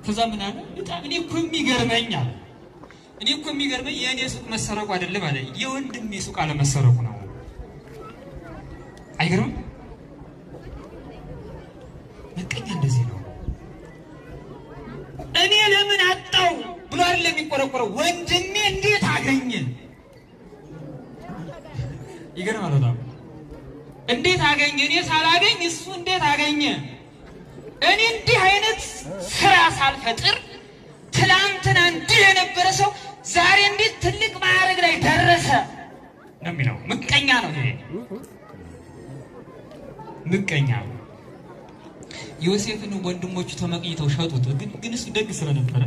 ከዛ ምን አለ በጣም እኔ እኮ የሚገርመኝ የእኔ ሱቅ መሰረቁ አይደለም አለ የወንድሜ ሱቅ አለመሰረቁ ነው። አይገርም? ምቀኛ እንደዚህ ነው። እኔ ለምን አጣው ብሎ አይደለም የሚቆረቆረው፣ ወንድሜ እንዴት አገኘ። ይገርማል በጣም እንዴት አገኘ? እኔ ሳላገኝ እሱ እንዴት አገኘ? እኔ እንዲህ አይነት ስራ ሳልፈጥር ትላንትና እንዲህ የነበረ ሰው ዛሬ እንዴት ትልቅ ማዕረግ ላይ ደረሰ ነው የሚለው። ምቀኛ ነው ይሄ፣ ምቀኛ። ዮሴፍን ወንድሞቹ ተመቅኝተው ሸጡት። ግን እሱ ደግ ስለነበረ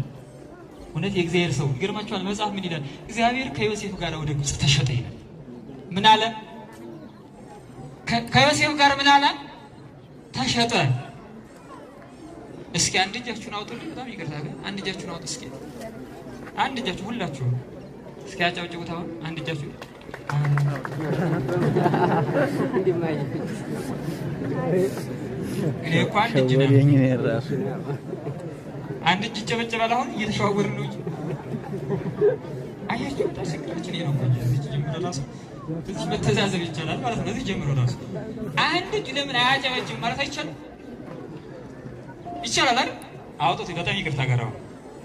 እውነት የእግዚአብሔር ሰው ይገርማችኋል። መጽሐፍ ምን ይላል? እግዚአብሔር ከዮሴፍ ጋር ወደ ግብፅ ተሸጠ ይላል። ምን አለ? ከዮሴፍ ጋር ምን አለ? ተሸጠ። እስኪ አንድ እጃችሁን አውጡልኝ። በጣም ይቅርታ ግን አንድ እጃችሁን አውጡ እስኪ። አንድ እጃችሁ ሁላችሁ እስኪ አጫውጭቁት። አሁን አንድ እጃችሁ እኔ እኮ አንድ እጅ ነው። አንድ እጅ ይጨበጨባል። አሁን እየተሸዋወርን ነው እንጂ አያችሁ ታስቀራችን ነው እንጂ እዚህ ጀምሮ ራሱ እዚህ መተዛዘብ ይቻላል ማለት ነው። እዚህ ጀምሮ ራሱ አንድ እጅ ለምን አያጨበጭም ማለት አይቻልም? ይቻላል አይደል? አውጡት። በጣም ይቅርታ ጋር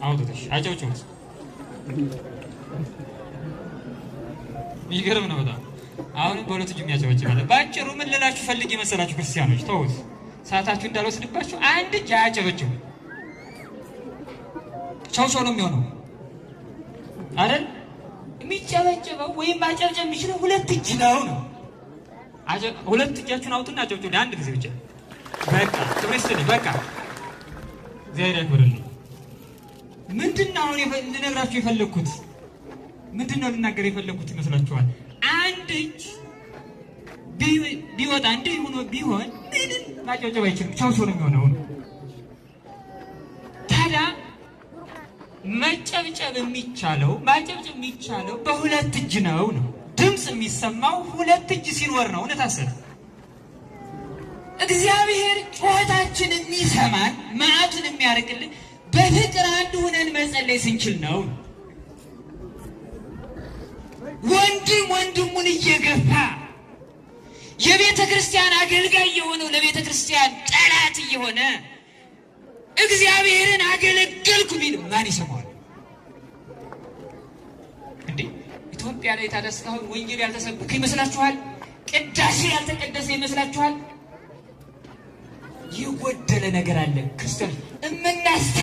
አውጡት። እሺ አጨብጭቡት። ይገርም ነው በጣም። አሁንም በሁለት እጅ የሚያጨበጭባል። ባጭሩ ምን ልላችሁ ፈልጌ መሰላችሁ ክርስቲያኖች፣ ተውት ሰዓታችሁ እንዳልወስድባችሁ። አንድ እጅ አያጨበጭም፣ ቻው ቻው ነው የሚሆነው አይደል? የሚጨበጨበው ወይም ማጨብጨብ የሚችለው ሁለት እጅ ነው። ሁለት እጃችሁን አውጡና አጨብጭቡ አንድ ጊዜ ብቻ። በቃ ትብሬስትልኝ በቃ እግዚአብሔር ያክብርልኝ። ምንድነው አሁን ልነግራችሁ የፈለኩት? ምንድነው ልናገር የፈለኩት ይመስላችኋል? አንድ እጅ ቢወጣ እንደ ሆኖ ቢሆን ምንም ማጨብጨብ አይችልም፣ ቻው ቻው ነው የሚሆነው። ታዲያ መጨብጨብ የሚቻለው ማጨብጨብ የሚቻለው በሁለት እጅ ነው። ድምፅ የሚሰማው ሁለት እጅ ሲኖር ነው። እውነት አሰብ እግዚአብሔር ጩኸታችን የሚሰማን መዓቱን የሚያርቅልን በፍቅር አንድ ሆነን መጸለይ ስንችል ነው። ወንድም ወንድሙን እየገፋ የቤተ ክርስቲያን አገልጋይ የሆነው ለቤተ ክርስቲያን ጠላት እየሆነ እግዚአብሔርን አገለገልኩ ቢል ማን ይሰማዋል እንዴ? ኢትዮጵያ ላይ ታዲያ እስካሁን ወንጌል ያልተሰበከ ይመስላችኋል? ቅዳሴ ያልተቀደሰ ይመስላችኋል? የጎደለ ነገር አለ ክርስቲያን